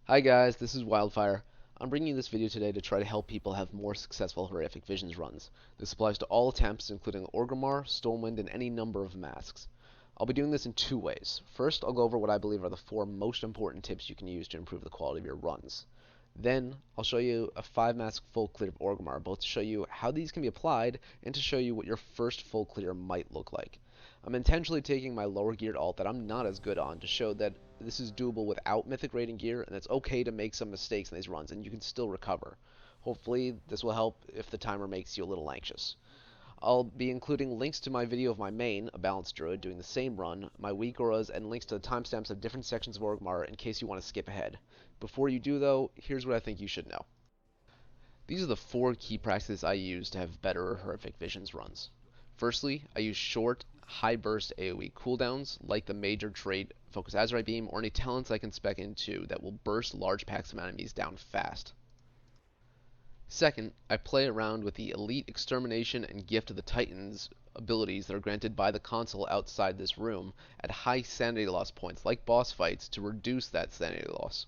Hi guys, this is Wildfire. I'm bringing you this video today to try to help people have more successful Horrific Visions runs. This applies to all attempts, including Orgrimmar, Stormwind, and any number of masks. I'll be doing this in two ways. First, I'll go over what I believe are the four most important tips you can use to improve the quality of your runs. Then, I'll show you a 5-mask full clear of Orgrimmar, both to show you how these can be applied and to show you what your first full clear might look like. I'm intentionally taking my lower geared alt that I'm not as good on to show that this is doable without mythic rating gear, and it's okay to make some mistakes in these runs, and you can still recover. Hopefully, this will help if the timer makes you a little anxious. I'll be including links to my video of my main, a balanced druid, doing the same run, my weak auras, and links to the timestamps of different sections of Orgrimmar in case you want to skip ahead. Before you do, though, here's what I think you should know. These are the four key practices I use to have better Horrific Visions runs. Firstly, I use short, high-burst AoE cooldowns, like the major trait Focus Azurite Beam, or any talents I can spec into that will burst large packs of enemies down fast. Second, I play around with the Elite Extermination and Gift of the Titans abilities that are granted by the console outside this room at high sanity loss points, like boss fights, to reduce that sanity loss.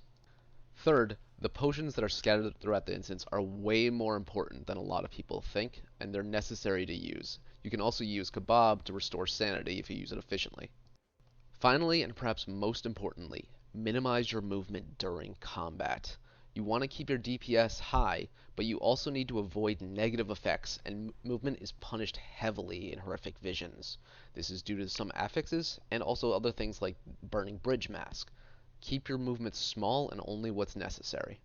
Third, the potions that are scattered throughout the instance are way more important than a lot of people think, and they're necessary to use. You can also use Kbaab to restore sanity if you use it efficiently. Finally, and perhaps most importantly, minimize your movement during combat. You want to keep your DPS high, but you also need to avoid negative effects, and movement is punished heavily in Horrific Visions. This is due to some affixes, and also other things like Burning Bridge Mask. Keep your movement small and only what's necessary.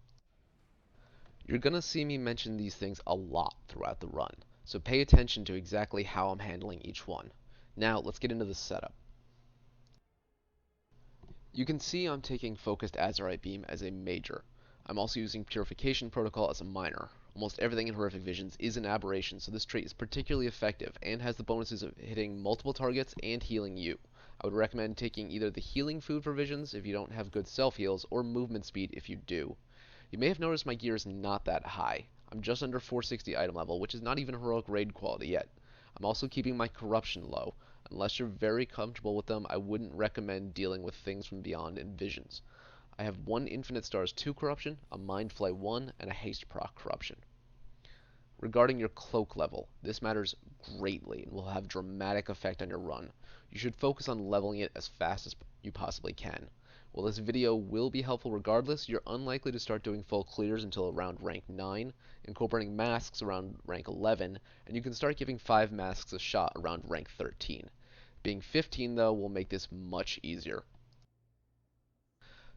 You're going to see me mention these things a lot throughout the run, so pay attention to exactly how I'm handling each one. Now, let's get into the setup. You can see I'm taking Focused Azurite Beam as a major. I'm also using Purification Protocol as a minor. Almost everything in Horrific Visions is an aberration, so this trait is particularly effective and has the bonuses of hitting multiple targets and healing you. I would recommend taking either the Healing Food for Visions if you don't have good self-heals, or Movement Speed if you do. You may have noticed my gear is not that high. I'm just under 460 item level, which is not even heroic raid quality yet. I'm also keeping my corruption low. Unless you're very comfortable with them, I wouldn't recommend dealing with things from beyond in Visions. I have one Infinite Stars 2 corruption, a Mind Flay 1, and a Haste proc corruption. Regarding your cloak level, this matters greatly and will have dramatic effect on your run. You should focus on leveling it as fast as you possibly can. While this video will be helpful regardless, you're unlikely to start doing full clears until around rank 9, incorporating masks around rank 11, and you can start giving 5 masks a shot around rank 13. Being 15 though will make this much easier.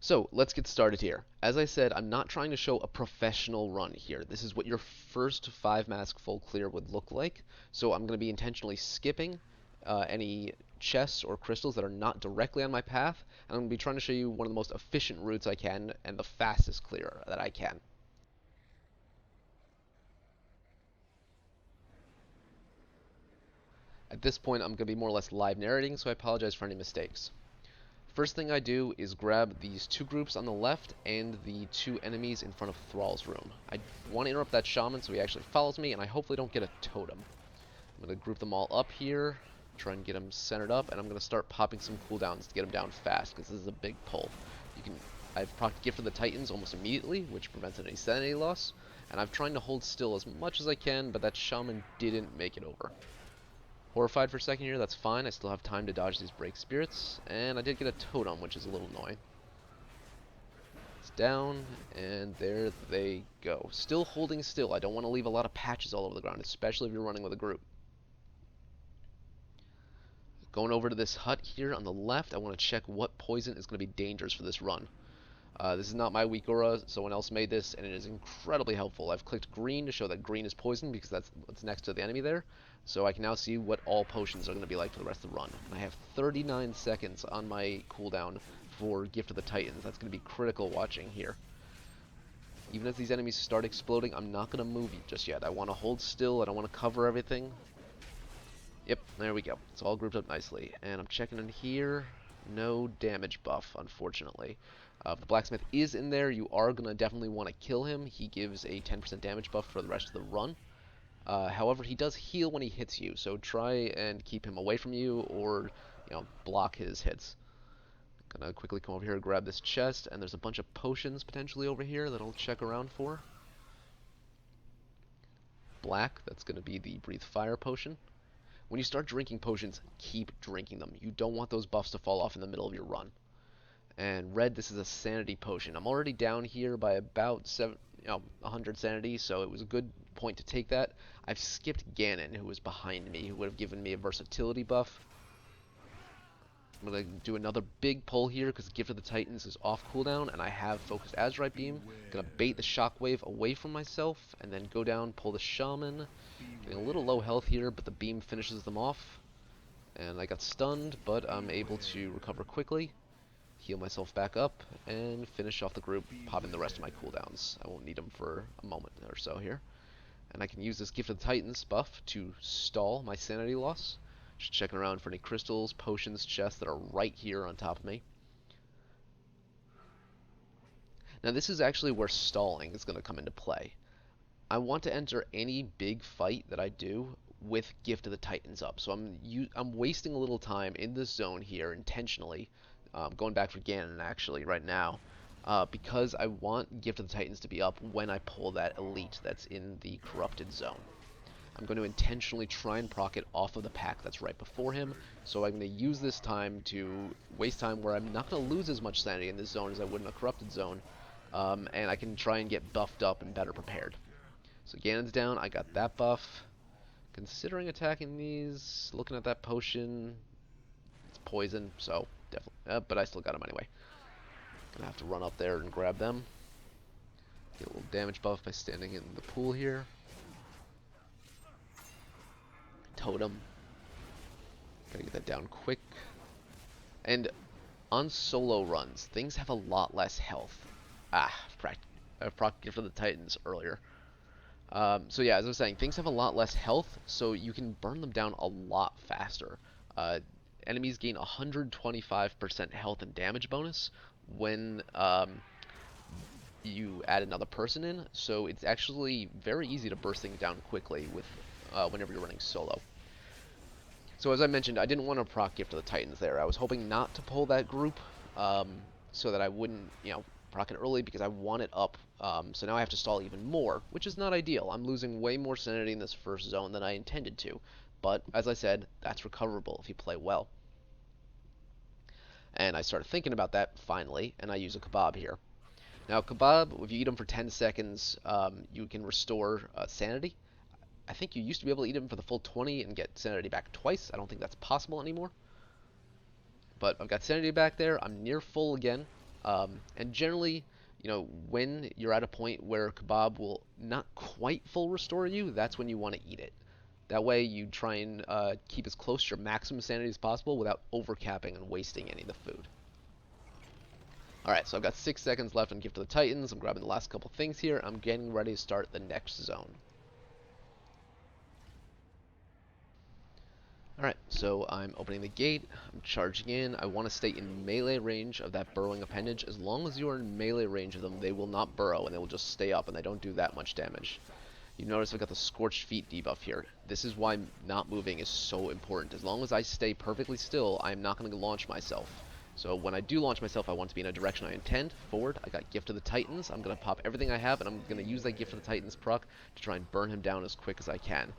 So let's get started here. As I said, I'm not trying to show a professional run here. This is what your first 5-mask full clear would look like. So I'm going to be intentionally skipping any chests or crystals that are not directly on my path. And I'm going to be trying to show you one of the most efficient routes I can and the fastest clear that I can. At this point, I'm going to be more or less live narrating, so I apologize for any mistakes. First thing I do is grab these two groups on the left and the two enemies in front of THRALL's room. I want to interrupt that shaman so he actually follows me, and I hopefully don't get a totem. I'm going to group them all up here, try and get them centered up, and I'm going to start popping some cooldowns to get them down fast, because this is a big pull. I've procced Gift of the Titans almost immediately, which prevents any sanity loss, and I'm trying to hold still as much as I can, but that shaman didn't make it over. Horrified for a second here, that's fine. I still have time to dodge these break spirits. And I did get a totem, which is a little annoying. It's down, and there they go. Still holding still. I don't want to leave a lot of patches all over the ground, especially if you're running with a group. Going over to this hut here on the left, I want to check what poison is going to be dangerous for this run. This is not my weak aura, someone else made this, and it is incredibly helpful. I've clicked green to show that green is poison because that's what's next to the enemy there. So I can now see what all potions are going to be like for the rest of the run. And I have 39 seconds on my cooldown for Gift of the Titans. That's going to be critical watching here. Even as these enemies start exploding, I'm not going to move just yet. I want to hold still. I don't want to cover everything. Yep, there we go. It's all grouped up nicely. And I'm checking in here. No damage buff, unfortunately. If the blacksmith is in there, you are going to definitely want to kill him. He gives a 10% damage buff for the rest of the run. However, he does heal when he hits you, so try and keep him away from you or, block his hits. Gonna quickly come over here and grab this chest, and there's a bunch of potions potentially over here that I'll check around for. Black, that's gonna be the Breathe Fire potion. When you start drinking potions, keep drinking them. You don't want those buffs to fall off in the middle of your run. And red, this is a sanity potion. I'm already down here by about 100 sanity, so it was a good point to take that. I've skipped Ganon, who was behind me, who would have given me a versatility buff. I'm going to do another big pull here because Gift of the Titans is off cooldown, and I have Focused Azurite Beam. Going to bait the Shockwave away from myself, and then go down, pull the Shaman. Getting a little low health here, but the beam finishes them off. And I got stunned, but I'm able to recover quickly, heal myself back up, and finish off the group, popping the rest of my cooldowns. I won't need them for a moment or so here. And I can use this Gift of the Titans buff to stall my sanity loss. Just checking around for any crystals, potions, chests that are right here on top of me. Now this is actually where stalling is going to come into play. I want to enter any big fight that I do with Gift of the Titans up. So I'm wasting a little time in this zone here intentionally, going back for Ganon actually right now, because I want Gift of the Titans to be up when I pull that Elite that's in the Corrupted Zone. I'm going to intentionally try and proc it off of the pack that's right before him, so I'm going to use this time to waste time where I'm not going to lose as much sanity in this zone as I would in a Corrupted Zone, and I can try and get buffed up and better prepared. So Ganon's down, I got that buff. Considering attacking these, looking at that potion, it's poison, so definitely, but I still got him anyway. Gonna have to run up there and grab them. Get a little damage buff by standing in the pool here. Totem. Gotta get that down quick. And on solo runs, things have a lot less health. I've procced Gift of the Titans earlier. So yeah, as I was saying, things have a lot less health, so you can burn them down a lot faster. Enemies gain 125% health and damage bonus when you add another person in, so it's actually very easy to burst things down quickly with whenever you're running solo. So as I mentioned, I didn't want to proc Gift of the Titans there. I was hoping not to pull that group, so that I wouldn't, proc it early because I want it up. So now I have to stall even more, which is not ideal. I'm losing way more sanity in this first zone than I intended to. But, as I said, that's recoverable if you play well. And I started thinking about that, finally, and I use a Kbaab here. Now, Kbaab, if you eat him for 10 seconds, you can restore sanity. I think you used to be able to eat him for the full 20 and get sanity back twice. I don't think that's possible anymore. But I've got sanity back there. I'm near full again. And generally, when you're at a point where Kbaab will not quite full restore you, that's when you want to eat it. That way you try and keep as close to your maximum sanity as possible without overcapping and wasting any of the food. Alright, so I've got 6 seconds left on Gift of the Titans. I'm grabbing the last couple things here. I'm getting ready to start the next zone. Alright, so I'm opening the gate, I'm charging in. I want to stay in melee range of that burrowing appendage. As long as you are in melee range of them, they will not burrow and they will just stay up and they don't do that much damage. You notice I've got the Scorched Feet debuff here. This is why not moving is so important. As long as I stay perfectly still, I'm not going to launch myself. So when I do launch myself, I want to be in a direction I intend. Forward, I got Gift of the Titans. I'm going to pop everything I have and I'm going to use that Gift of the Titans proc to try and burn him down as quick as I can.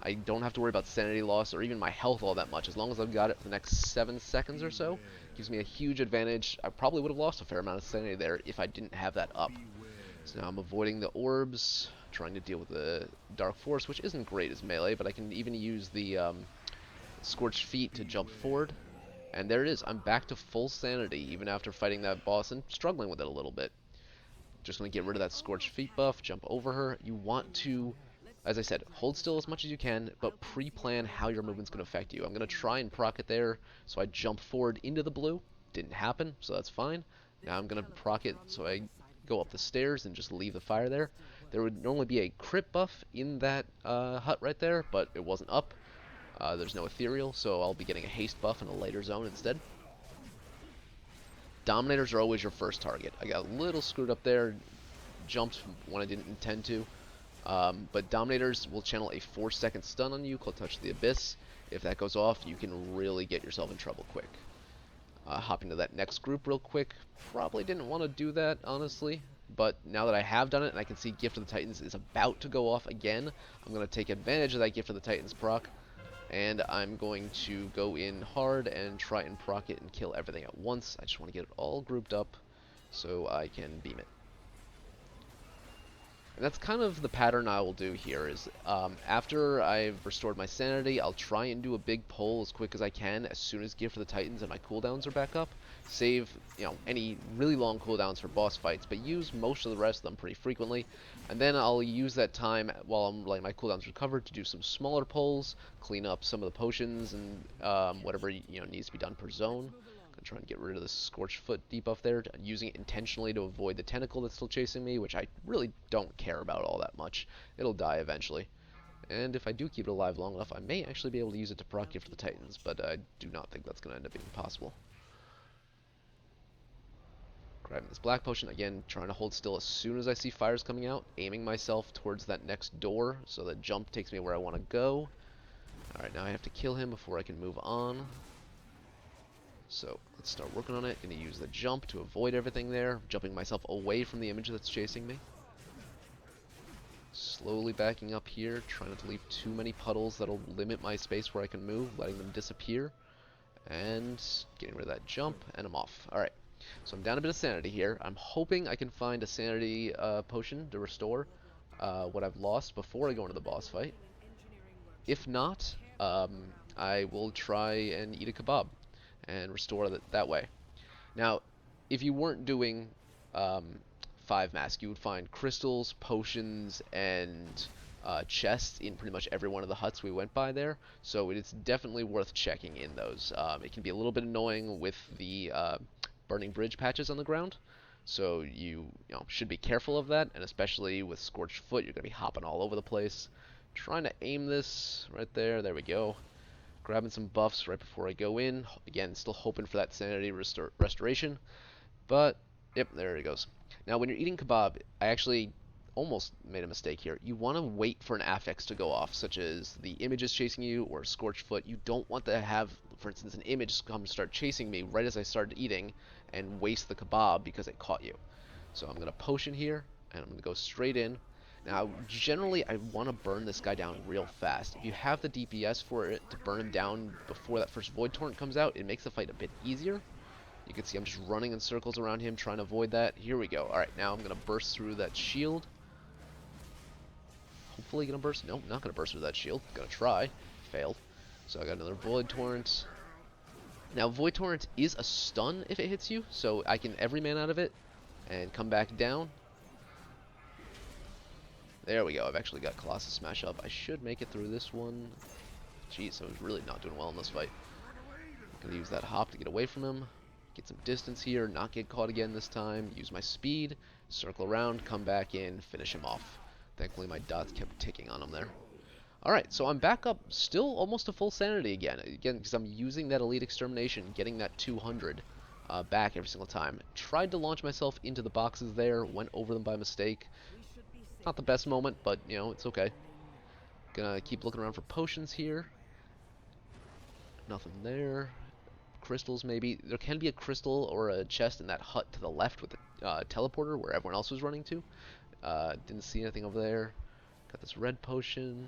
I don't have to worry about sanity loss or even my health all that much. As long as I've got it for the next 7 seconds or so, it gives me a huge advantage. I probably would have lost a fair amount of sanity there if I didn't have that up. So now I'm avoiding the orbs, trying to deal with the Dark Force, which isn't great as melee, but I can even use the Scorched Feet to jump forward. And there it is. I'm back to full sanity, even after fighting that boss and struggling with it a little bit. Just going to get rid of that Scorched Feet buff, jump over her. You want to, as I said, hold still as much as you can, but pre-plan how your movement's going to affect you. I'm going to try and proc it there, so I jump forward into the blue. Didn't happen, so that's fine. Now I'm going to proc it, so I go up the stairs and just leave the fire there. There would normally be a crit buff in that hut right there, but it wasn't up. There's no ethereal, so I'll be getting a haste buff in a later zone instead. Dominators are always your first target. I got a little screwed up there, jumped when I didn't intend to. But Dominators will channel a 4-second stun on you called Touch the Abyss. If that goes off, you can really get yourself in trouble quick. Hopping to that next group real quick. Probably didn't want to do that, honestly. But now that I have done it and I can see Gift of the Titans is about to go off again, I'm going to take advantage of that Gift of the Titans proc. And I'm going to go in hard and try and proc it and kill everything at once. I just want to get it all grouped up so I can beam it. And that's kind of the pattern I will do here is after I've restored my sanity, I'll try and do a big pull as quick as I can as soon as Gift of the Titans and my cooldowns are back up. Save, any really long cooldowns for boss fights, but use most of the rest of them pretty frequently. And then I'll use that time while I'm letting my cooldowns recover to do some smaller pulls, clean up some of the potions and whatever needs to be done per zone. I'm trying to get rid of the Scorched Foot debuff there, using it intentionally to avoid the tentacle that's still chasing me, which I really don't care about all that much. It'll die eventually. And if I do keep it alive long enough, I may actually be able to use it to proc Gift of the Titans, but I do not think that's going to end up being possible. Grabbing this black potion, again, trying to hold still as soon as I see fires coming out, aiming myself towards that next door so that jump takes me where I want to go. Alright, now I have to kill him before I can move on. So let's start working on it. Going to use the jump to avoid everything there, jumping myself away from the image that's chasing me. Slowly backing up here, trying not to leave too many puddles that'll limit my space where I can move, letting them disappear. And getting rid of that jump, and I'm off. Alright, so I'm down a bit of sanity here. I'm hoping I can find a sanity potion to restore what I've lost before I go into the boss fight. If not, I will try and eat a kebab and restore it that way. Now, if you weren't doing 5 masks, you would find crystals, potions, and chests in pretty much every one of the huts we went by there, so it's definitely worth checking in those. It can be a little bit annoying with the burning bridge patches on the ground, so you should be careful of that, and especially with Scorched Foot, you're going to be hopping all over the place. Trying to aim this right there. There we go. Grabbing some buffs right before I go in. Again, still hoping for that sanity restoration. But, yep, there it goes. Now, when you're eating kebab, I actually almost made a mistake here. You want to wait for an affix to go off, such as the image is chasing you or Scorched Foot. You don't want to have, for instance, an image come start chasing me right as I started eating and waste the kebab because it caught you. So I'm going to potion here, and I'm going to go straight in. Now, generally, I want to burn this guy down real fast. If you have the DPS for it to burn him down before that first Void Torrent comes out, it makes the fight a bit easier. You can see I'm just running in circles around him, trying to avoid that. Here we go. Alright, now I'm going to burst through that shield. Hopefully going to burst. Nope, not going to burst through that shield. Going to try. Failed. So I got another Void Torrent. Now, Void Torrent is a stun if it hits you, so I can everyman out of it and come back down. There we go. I've actually got Colossus Smash up. I should make it through this one. Jeez, I was really not doing well in this fight. I'm going to use that hop to get away from him. Get some distance here, not get caught again this time. Use my speed, circle around, come back in, finish him off. Thankfully my dots kept ticking on him there. Alright, so I'm back up, still almost to full sanity again. Again, because I'm using that Elite Extermination, getting that 200 back every single time. Tried to launch myself into the boxes there, went over them by mistake. Not the best moment, but, it's okay. Gonna keep looking around for potions here. Nothing there. Crystals, maybe. There can be a crystal or a chest in that hut to the left with the teleporter where everyone else was running to. Didn't see anything over there. Got this red potion.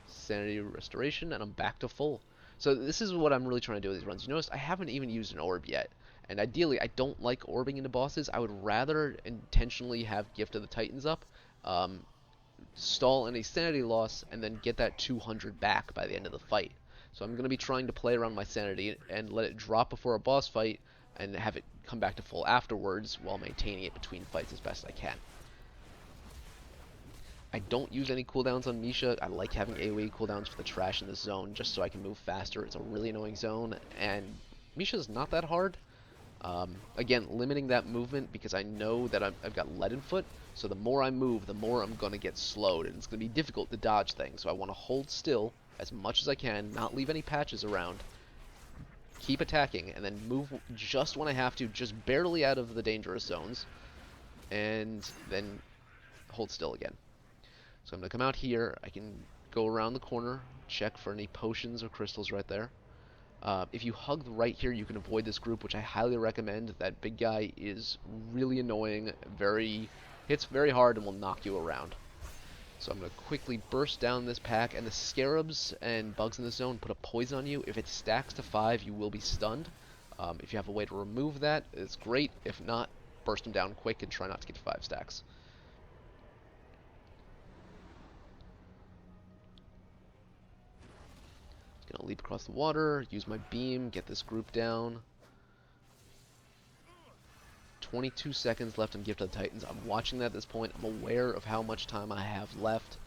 Sanity restoration, and I'm back to full. So this is what I'm really trying to do with these runs. You notice I haven't even used an orb yet. And ideally, I don't like orbing into bosses. I would rather intentionally have Gift of the Titans up, stall any sanity loss, and then get that 200 back by the end of the fight. So I'm going to be trying to play around my sanity and let it drop before a boss fight and have it come back to full afterwards while maintaining it between fights as best I can. I don't use any cooldowns on Misha. I like having AoE cooldowns for the trash in this zone just so I can move faster. It's a really annoying zone, and Misha's not that hard. Again, limiting that movement because I know that I've got leaden foot, so the more I move, the more I'm going to get slowed, and it's going to be difficult to dodge things. So I want to hold still as much as I can, not leave any patches around, keep attacking, and then move just when I have to, just barely out of the dangerous zones, and then hold still again. So I'm going to come out here. I can go around the corner, check for any potions or crystals right there. If you hug right here, you can avoid this group, which I highly recommend. That big guy is really annoying, hits very hard, and will knock you around. So I'm going to quickly burst down this pack, and the scarabs and bugs in the zone put a poison on you. If it stacks to 5, you will be stunned. If you have a way to remove that, it's great. If not, burst them down quick and try not to get to 5 stacks. Gonna leap across the water, use my beam, get this group down. 22 seconds left on Gift of the Titans. I'm watching that at this point. I'm aware of how much time I have left.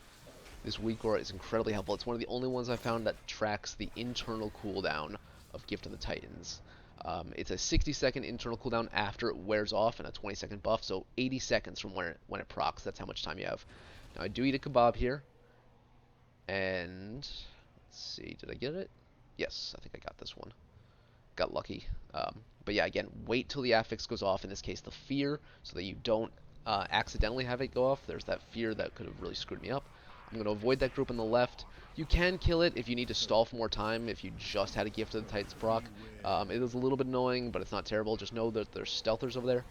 This weak aura is incredibly helpful. It's one of the only ones I found that tracks the internal cooldown of Gift of the Titans. It's a 60-second internal cooldown after it wears off and a 20-second buff, so 80 seconds from when it procs. That's how much time you have. Now I do eat a kebab here, and let's see, did I get it? Yes, I think I got this one. Got lucky. But yeah, again, wait till the affix goes off, in this case the fear, so that you don't accidentally have it go off. There's that fear that could have really screwed me up. I'm going to avoid that group on the left. You can kill it if you need to stall for more time, if you just had a Gift of the Titans proc. It is a little bit annoying, but it's not terrible. Just know that there's stealthers over there.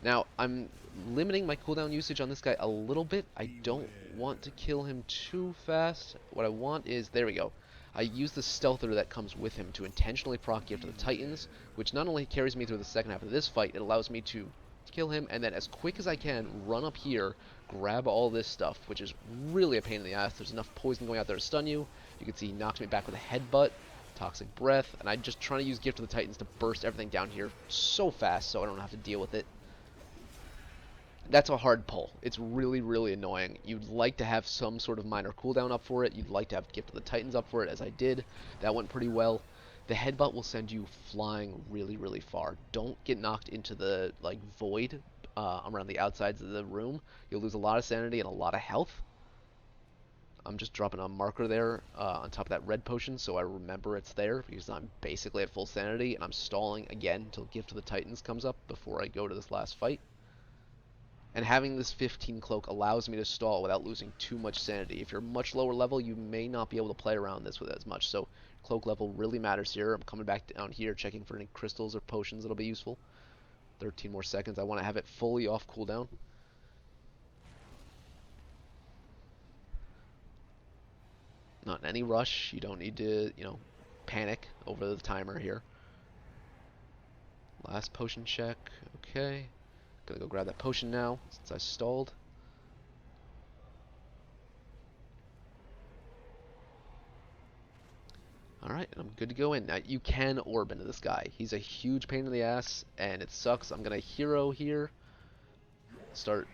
Now, I'm limiting my cooldown usage on this guy a little bit. I don't want to kill him too fast. What I want is, there we go. I use the stealther that comes with him to intentionally proc Gift of the Titans, which not only carries me through the second half of this fight, it allows me to kill him, and then as quick as I can, run up here, grab all this stuff, which is really a pain in the ass. There's enough poison going out there to stun you. You can see he knocks me back with a headbutt, toxic breath, and I'm just trying to use Gift of the Titans to burst everything down here so fast so I don't have to deal with it. That's a hard pull. It's really, really annoying. You'd like to have some sort of minor cooldown up for it. You'd like to have Gift of the Titans up for it, as I did. That went pretty well. The headbutt will send you flying really, really far. Don't get knocked into the void around the outsides of the room. You'll lose a lot of sanity and a lot of health. I'm just dropping a marker there on top of that red potion so I remember it's there, because I'm basically at full sanity, and I'm stalling again until Gift of the Titans comes up before I go to this last fight. And having this 15 cloak allows me to stall without losing too much sanity. If you're much lower level, you may not be able to play around this with it as much. So cloak level really matters here. I'm coming back down here, checking for any crystals or potions that'll be useful. 13 more seconds. I want to have it fully off cooldown. Not in any rush. You don't need to, panic over the timer here. Last potion check. Okay. Gonna go grab that potion now, since I stalled. Alright, and I'm good to go in. Now, you can orb into this guy. He's a huge pain in the ass, and it sucks. I'm gonna hero here. Start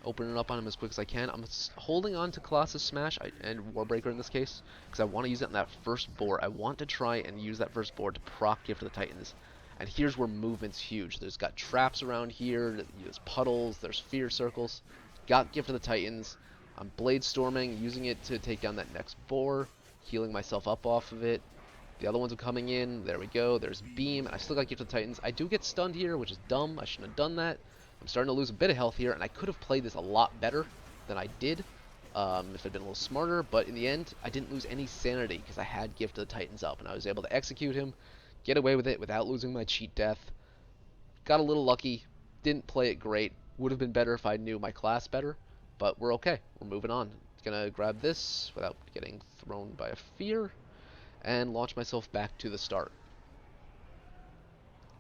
opening up on him as quick as I can. I'm holding on to Colossus Smash, and Warbreaker in this case, because I want to use it in that first boar. I want to try and use that first boar to proc Gift of the Titans. And here's where movement's huge. There's got traps around here, there's puddles, there's fear circles. Got Gift of the Titans. I'm blade storming, using it to take down that next boar, healing myself up off of it. The other ones are coming in. There we go. There's beam, and I still got Gift of the Titans. I do get stunned here, which is dumb. I shouldn't have done that. I'm starting to lose a bit of health here, and I could have played this a lot better than I did if I'd been a little smarter. But in the end, I didn't lose any sanity because I had Gift of the Titans up, and I was able to execute him. Get away with it without losing my cheat death. Got a little lucky. Didn't play it great. Would have been better if I knew my class better. But we're okay. We're moving on. Gonna grab this without getting thrown by a fear. And launch myself back to the start.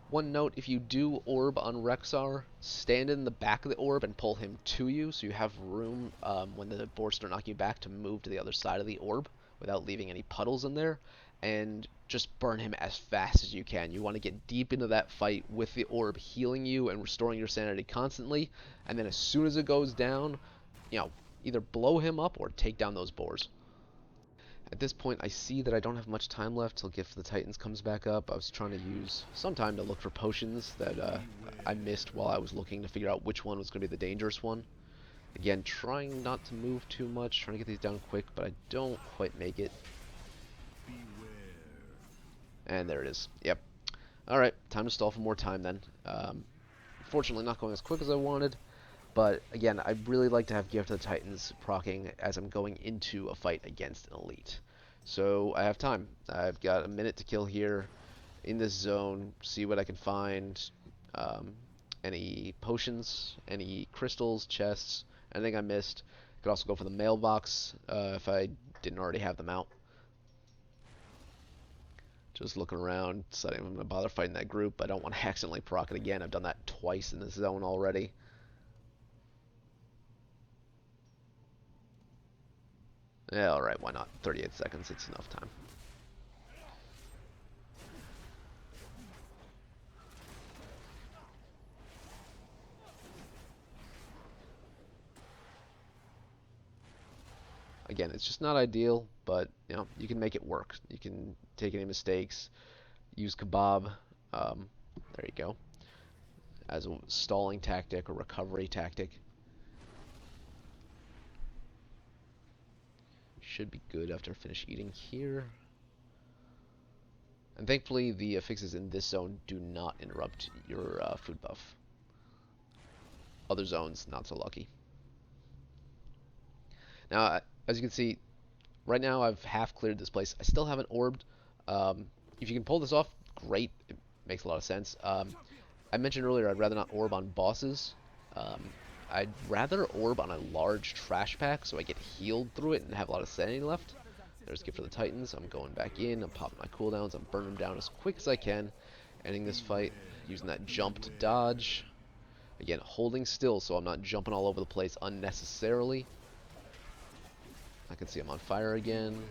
One note, if you do orb on Rexxar, stand in the back of the orb and pull him to you, so you have room when the boars start knocking you back to move to the other side of the orb without leaving any puddles in there. And just burn him as fast as you can. You want to get deep into that fight with the orb healing you and restoring your sanity constantly, and then as soon as it goes down, either blow him up or take down those boars. At this point, I see that I don't have much time left till Gift of the Titans comes back up. I was trying to use some time to look for potions that I missed while I was looking to figure out which one was going to be the dangerous one. Again, trying not to move too much, trying to get these down quick, but I don't quite make it. And there it is. Yep. Alright, time to stall for more time then. Unfortunately, not going as quick as I wanted. But, again, I'd really like to have Gift of the Titans proccing as I'm going into a fight against an Elite. So I have time. I've got a minute to kill here in this zone, see what I can find. Um, any potions, any crystals, chests, anything I missed. Could also go for the mailbox if I didn't already have them out. Just looking around, deciding if I'm going to bother fighting that group. I don't want to accidentally proc it again. I've done that twice in this zone already. Yeah, alright, why not? 38 seconds, it's enough time. Again, it's just not ideal, but you know, you can make it work. You can take any mistakes, use Kbaab, there you go, as a stalling tactic or recovery tactic. Should be good after I finish eating here. And thankfully, the fixes in this zone do not interrupt your food buff. Other zones, not so lucky. Now, as you can see, right now I've half cleared this place. I still haven't orbed. If you can pull this off, great. It makes a lot of sense. I mentioned earlier I'd rather not orb on bosses. I'd rather orb on a large trash pack so I get healed through it and have a lot of sanity left. There's Gift for the Titans. I'm going back in. I'm popping my cooldowns. I'm burning them down as quick as I can. Ending this fight using that jump to dodge. Again, holding still so I'm not jumping all over the place unnecessarily. I can see I'm on fire again.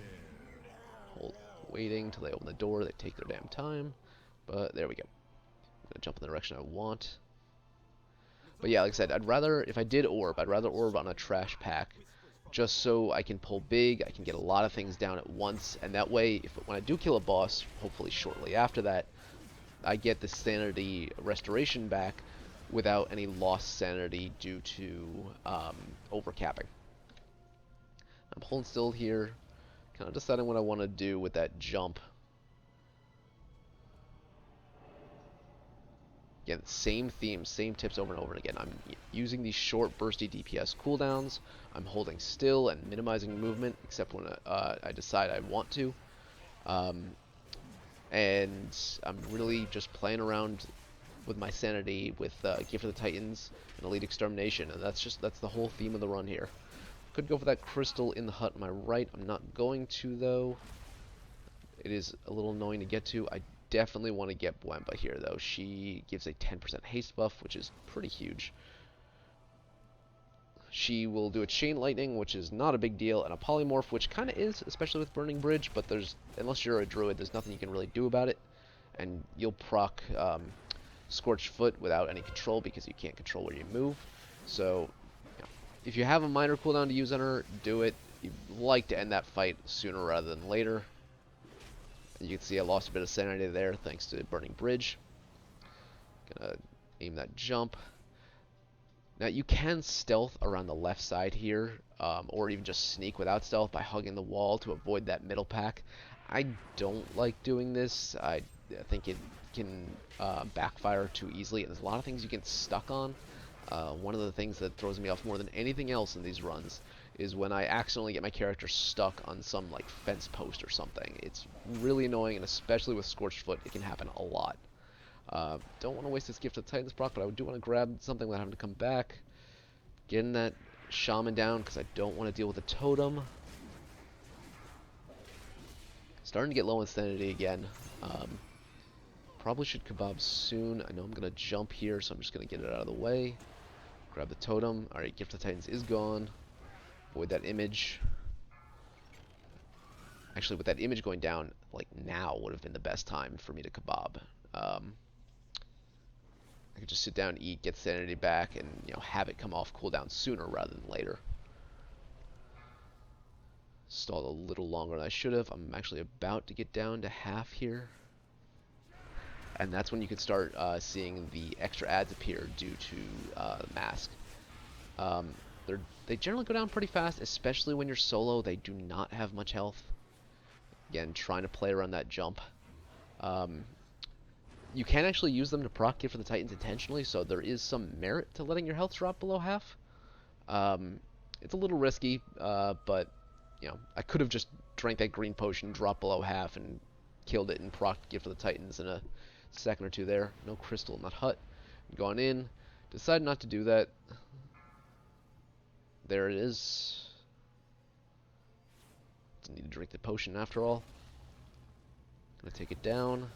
Waiting till they open the door. They take their damn time. But there we go. I'm going to jump in the direction I want. But yeah, like I said, I'd rather, if I did orb, I'd rather orb on a trash pack. Just so I can pull big, I can get a lot of things down at once, and that way, when I do kill a boss, hopefully shortly after that, I get the sanity restoration back without any lost sanity due to overcapping. I'm holding still here, kind of deciding what I want to do with that jump. Again, same theme, same tips over and over again. I'm using these short, bursty DPS cooldowns. I'm holding still and minimizing movement, except when I decide I want to. And I'm really just playing around with my sanity with Gift for the Titans and Elite Extermination, and that's the whole theme of the run here. Could go for that crystal in the hut on my right. I'm not going to, though. It is a little annoying to get to. I definitely want to get Bwemba here, though. She gives a 10% haste buff, which is pretty huge. She will do a chain lightning, which is not a big deal, and a polymorph, which kind of is, especially with Burning Bridge, but unless you're a druid, there's nothing you can really do about it. And you'll proc Scorched Foot without any control because you can't control where you move. So, if you have a minor cooldown to use on her, do it. You'd like to end that fight sooner rather than later. You can see I lost a bit of sanity there thanks to Burning Bridge. Gonna aim that jump. Now you can stealth around the left side here, or even just sneak without stealth by hugging the wall to avoid that middle pack. I don't like doing this. I think it can backfire too easily, and there's a lot of things you get stuck on. One of the things that throws me off more than anything else in these runs is when I accidentally get my character stuck on some like fence post or something. It's really annoying, and especially with Scorched Foot, it can happen a lot. Don't want to waste this Gift of the Titans proc, but I do want to grab something without having to come back. Getting that Shaman down because I don't want to deal with a totem. Starting to get low in sanity again. Probably should Kbaab soon. I know I'm going to jump here, so I'm just going to get it out of the way. Grab the totem. Alright, Gift of the Titans is gone. Avoid that image. Actually, with that image going down, like now would have been the best time for me to Kbaab. I could just sit down, eat, get sanity back, and have it come off cooldown sooner rather than later. Stalled a little longer than I should have. I'm actually about to get down to half here. And that's when you can start seeing the extra ads appear due to the mask. They generally go down pretty fast, especially when you're solo. They do not have much health. Again, trying to play around that jump. You can actually use them to proc Gift for the Titans intentionally, so there is some merit to letting your health drop below half. It's a little risky, but I could have just drank that green potion, dropped below half, and killed it and procced Gift of the Titans in a second or two there. No crystal in that hut. Gone in. Decided not to do that. There it is. Didn't need to drink the potion after all. Gonna take it down.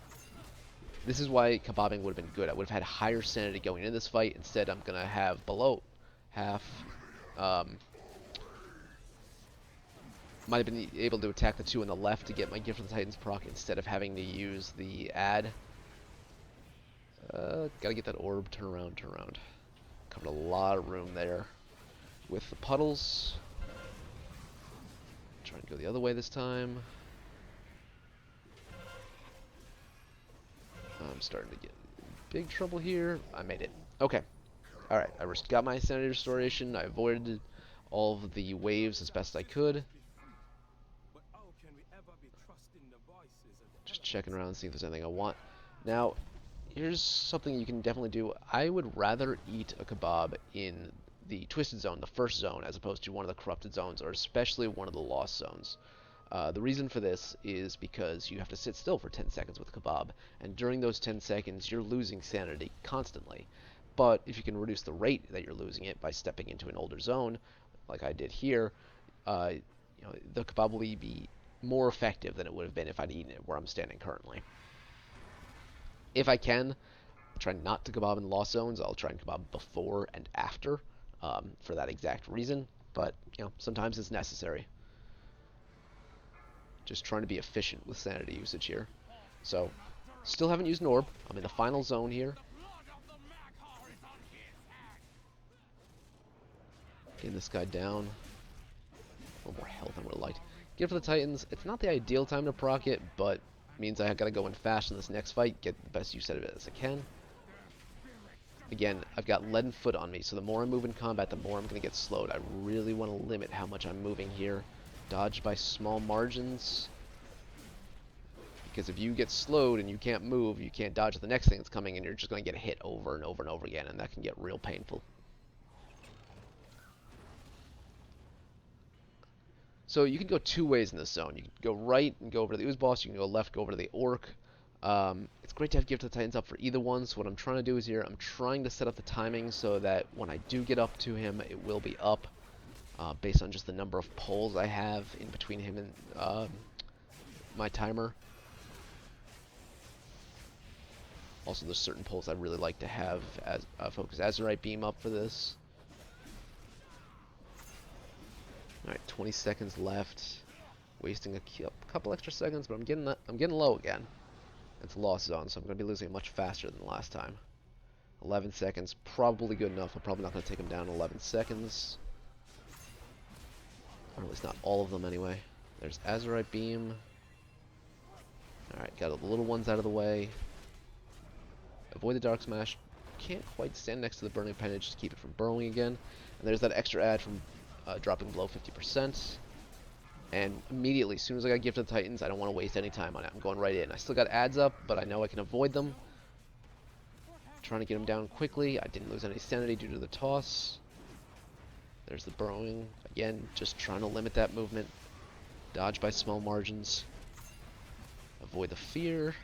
This is why Kbaabing would have been good. I would have had higher sanity going into this fight. Instead, I'm gonna have below half. Might have been able to attack the two on the left to get my Gift of the Titans proc instead of having to use the add. Gotta get that orb. Turn around, turn around. Covered a lot of room there with the puddles. Trying to go the other way this time. I'm starting to get in big trouble here. I made it. Okay. Alright, I got my sanity restoration. I avoided all of the waves as best I could. Just checking around and seeing if there's anything I want. Now, here's something you can definitely do. I would rather eat a Kbaab in the Twisted Zone, the first zone, as opposed to one of the Corrupted Zones, or especially one of the Lost Zones. The reason for this is because you have to sit still for 10 seconds with Kbaab, and during those 10 seconds, you're losing sanity constantly. But if you can reduce the rate that you're losing it by stepping into an older zone, like I did here, the Kbaab will be more effective than it would have been if I'd eaten it where I'm standing currently. If I can, try not to Kbaab in Lost Zones. I'll try and Kbaab before and after for that exact reason, but sometimes it's necessary. Just trying to be efficient with sanity usage here. So, still haven't used an orb. I'm in the final zone here. Getting this guy down. A little more health than we're like. Gift of the Titans. It's not the ideal time to proc it, but means I gotta go in fast in this next fight, get the best use out of it as I can. Again, I've got leaden foot on me, so the more I move in combat, the more I'm gonna get slowed. I really want to limit how much I'm moving here. Dodge by small margins. Because if you get slowed and you can't move, you can't dodge the next thing that's coming, and you're just going to get hit over and over and over again, and that can get real painful. So you can go two ways in this zone. You can go right and go over to the Ooze Boss. You can go left, go over to the Orc. It's great to have Gift of the Titans up for either one. So what I'm trying to do is here, I'm trying to set up the timing so that when I do get up to him, it will be up. Based on just the number of pulls I have in between him and my timer. Also, there's certain pulls I really like to have as focus Azurite Beam up for this. Alright, 20 seconds left. Wasting a couple extra seconds, but I'm getting low again. It's a lost zone, so I'm going to be losing it much faster than last time. 11 seconds, probably good enough. I'm probably not going to take him down in 11 seconds. Or at least not all of them anyway. There's Azurite Beam. Alright, got the little ones out of the way. Avoid the Dark Smash. Can't quite stand next to the Burning Appendage to keep it from burrowing again. And there's that extra add from dropping below 50%. And immediately, as soon as I got Gift of the Titans, I don't want to waste any time on it. I'm going right in. I still got adds up, but I know I can avoid them. Trying to get them down quickly. I didn't lose any sanity due to the toss. There's the burrowing. Again, just trying to limit that movement. Dodge by small margins. Avoid the fear.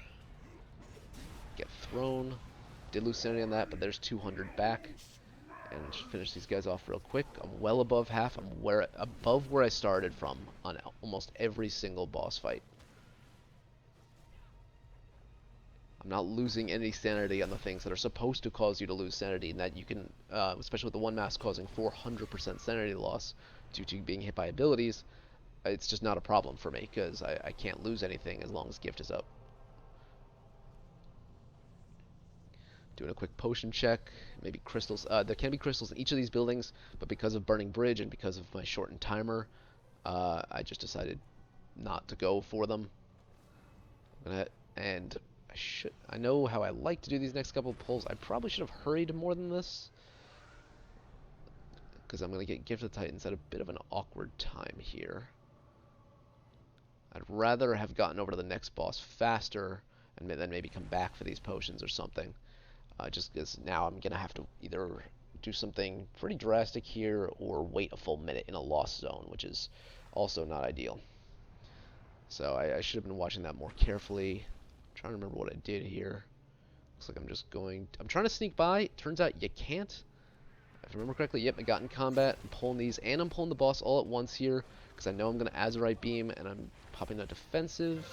Get thrown. Did lose sanity on that, but there's 200 back. And finish these guys off real quick. I'm well above half. I'm above where I started from on almost every single boss fight. I'm not losing any sanity on the things that are supposed to cause you to lose sanity, and that you can, especially with the one mask causing 400% sanity loss due to being hit by abilities, it's just not a problem for me, because I can't lose anything as long as Gift is up. Doing a quick potion check, maybe crystals. There can be crystals in each of these buildings, but because of Burning Bridge and because of my shortened timer, I just decided not to go for them. And I know how I like to do these next couple of pulls. I probably should have hurried more than this, because I'm going to get Gift of the Titans at a bit of an awkward time here. I'd rather have gotten over to the next boss faster and then maybe come back for these potions or something. Just because now I'm going to have to either do something pretty drastic here or wait a full minute in a lost zone, which is also not ideal. So I should have been watching that more carefully. I'm trying to remember what I did here. Looks like I'm trying to sneak by. Turns out you can't. If I remember correctly, yep, I got in combat. I'm pulling these, and I'm pulling the boss all at once here, because I know I'm going to Azurite Beam, and I'm popping a defensive.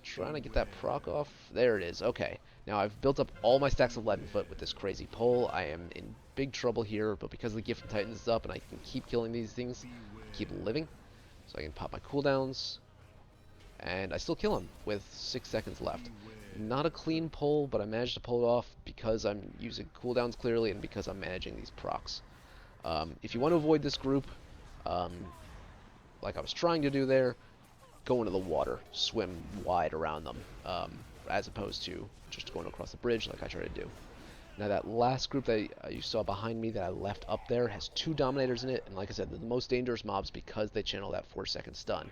Trying to get that proc off. There it is. Okay. Now I've built up all my stacks of 11 foot with this crazy pull. I am in big trouble here, but because the Gift from Titans is up and I can keep killing these things, keep living. So I can pop my cooldowns, and I still kill him with 6 seconds left. Not a clean pull, but I managed to pull it off because I'm using cooldowns clearly and because I'm managing these procs. If you want to avoid this group, like I was trying to do there, go into the water, swim wide around them, as opposed to just going across the bridge like I tried to do. Now that last group that you saw behind me that I left up there has 2 Dominators in it, and like I said, they're the most dangerous mobs because they channel that 4-second stun.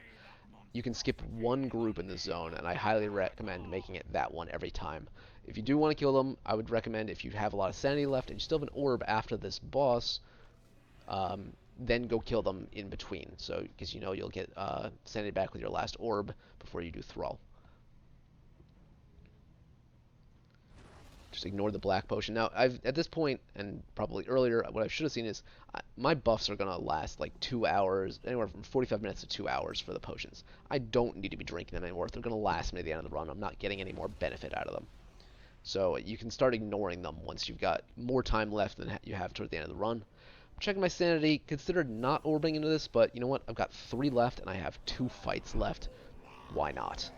You can skip one group in this zone, and I highly recommend making it that one every time. If you do want to kill them, I would recommend, if you have a lot of sanity left and you still have an orb after this boss, then go kill them in between. So, because you know you'll get sanity back with your last orb before you do THRALL. Just ignore the black potion. Now, at this point, and probably earlier, what I should have seen is my buffs are going to last like 2 hours, anywhere from 45 minutes to 2 hours for the potions. I don't need to be drinking them anymore. If they're going to last me at the end of the run, I'm not getting any more benefit out of them. So you can start ignoring them once you've got more time left than you have toward the end of the run. I'm checking my sanity. Considered not orbing into this, but you know what? I've got 3 left, and I have 2 fights left. Why not?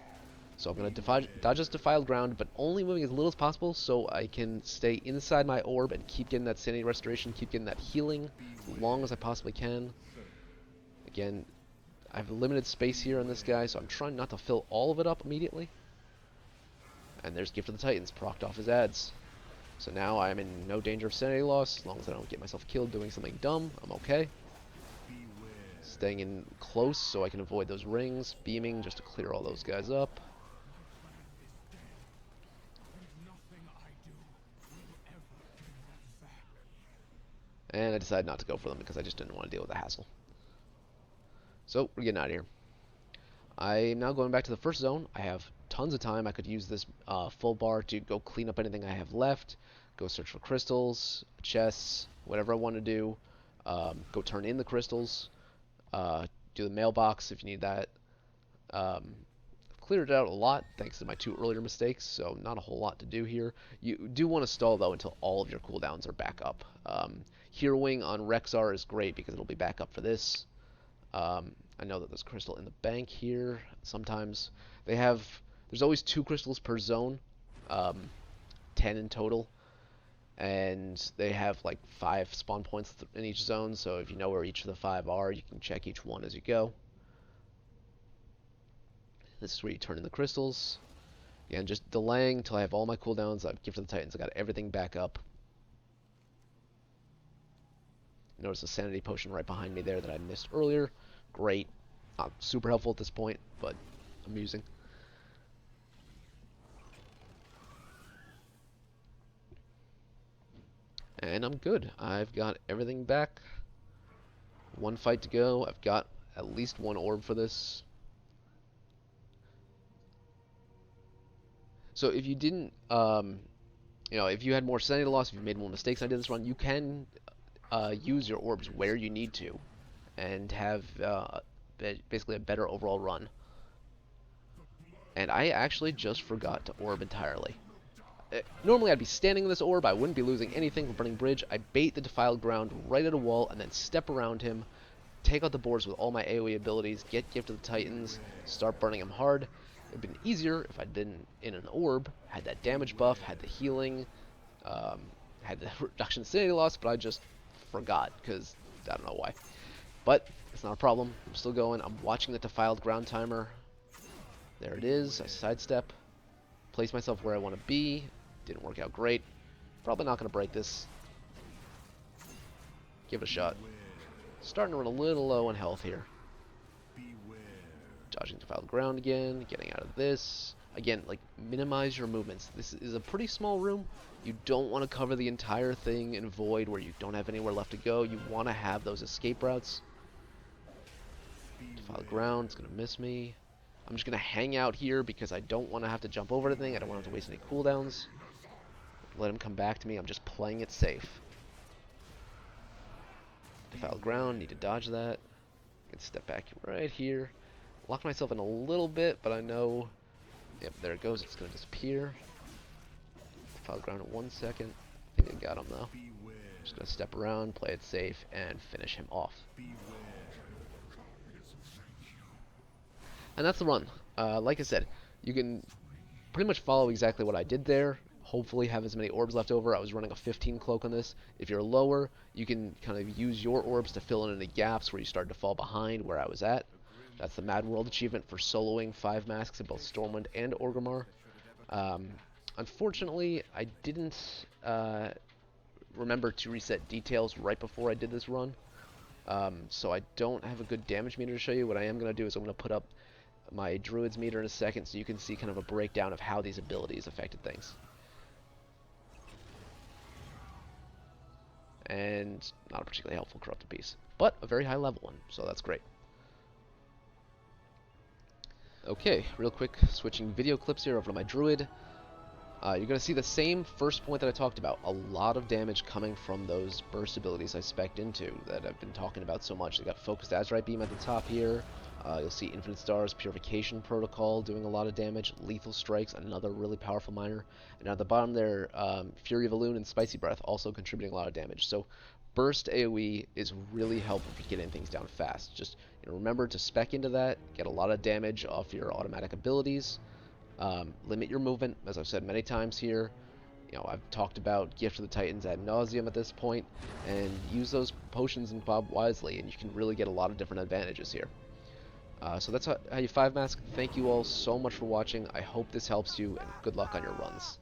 So I'm going to dodge this defiled ground, but only moving as little as possible so I can stay inside my orb and keep getting that sanity restoration, keep getting that healing as long as I possibly can. Again, I have limited space here on this guy, so I'm trying not to fill all of it up immediately. And there's Gift of the Titans, procced off his ads. So now I'm in no danger of sanity loss, as long as I don't get myself killed doing something dumb, I'm okay. Staying in close so I can avoid those rings, beaming just to clear all those guys up. And I decided not to go for them because I just didn't want to deal with the hassle. So, we're getting out of here. I'm now going back to the first zone. I have tons of time. I could use this full bar to go clean up anything I have left, go search for crystals, chests, whatever I want to do, go turn in the crystals, do the mailbox if you need that. I've cleared it out a lot thanks to my 2 earlier mistakes, so not a whole lot to do here. You do want to stall, though, until all of your cooldowns are back up. Heroing on Rexxar is great because it'll be back up for this. I know that there's crystal in the bank here. Sometimes there's always 2 crystals per zone, 10 in total, and they have like 5 spawn points in each zone, so if you know where each of the 5 are, you can check each one as you go. This is where you turn in the crystals. Again, just delaying until I have all my cooldowns. I've Gift of the Titans, I got everything back up. Notice a sanity potion right behind me there that I missed earlier. Great. Not super helpful at this point, but amusing. And I'm good. I've got everything back. 1 fight to go. I've got at least 1 orb for this. So if you didn't, if you had more sanity loss, if you made more mistakes I did this run, you can use your orbs where you need to and have basically a better overall run. And I actually just forgot to orb entirely. Normally I'd be standing in this orb, I wouldn't be losing anything from burning bridge. I bait the defiled ground right at a wall and then step around him, take out the boards with all my AoE abilities, get Gift of the Titans, start burning him hard. It would have been easier if I'd been in an orb, had that damage buff, had the healing, had the reduction in sanity loss, but I just forgot because I don't know why. But it's not a problem. I'm still going. I'm watching the defiled ground timer. There it is. I sidestep, place myself where I want to be. Didn't work out great. Probably not going to break this. Give it a shot. Starting to run a little low on health here. Dodging defiled ground again. Getting out of this. Again, like, minimize your movements. This is a pretty small room. You don't want to cover the entire thing in void where you don't have anywhere left to go. You want to have those escape routes. Defiled ground, it's going to miss me. I'm just going to hang out here because I don't want to have to jump over anything. I don't want to have to waste any cooldowns. Let him come back to me. I'm just playing it safe. Defiled ground, need to dodge that. I can step back right here. Lock myself in a little bit, but I know... Yep, there it goes. It's going to disappear. Defiled ground in 1 second. I think I got him, though. Just going to step around, play it safe, and finish him off. And that's the run. Like I said, you can pretty much follow exactly what I did there. Hopefully have as many orbs left over. I was running a 15 cloak on this. If you're lower, you can kind of use your orbs to fill in any gaps where you started to fall behind where I was at. That's the Mad World achievement for soloing 5 masks in both Stormwind and Orgrimmar. Unfortunately, I didn't remember to reset details right before I did this run. So I don't have a good damage meter to show you. What I am going to do is I'm going to put up my Druid's meter in a second so you can see kind of a breakdown of how these abilities affected things. And not a particularly helpful corrupted piece, but a very high level one, so that's great. Okay, real quick, switching video clips here over to my Druid. You're going to see the same first point that I talked about. A lot of damage coming from those burst abilities I spec'd into that I've been talking about so much. They got Focused Azurite Beam at the top here. You'll see Infinite Stars, Purification Protocol doing a lot of damage. Lethal Strikes, another really powerful miner. And at the bottom there, Fury of Elune and Spicy Breath also contributing a lot of damage. So burst AoE is really helpful for getting things down fast. Just remember to spec into that, get a lot of damage off your automatic abilities. Limit your movement, as I've said many times here. I've talked about Gift of the Titans ad nauseum at this point, and use those potions in Kbaab wisely, and you can really get a lot of different advantages here. So that's how you 5 mask. Thank you all so much for watching. I hope this helps you, and good luck on your runs.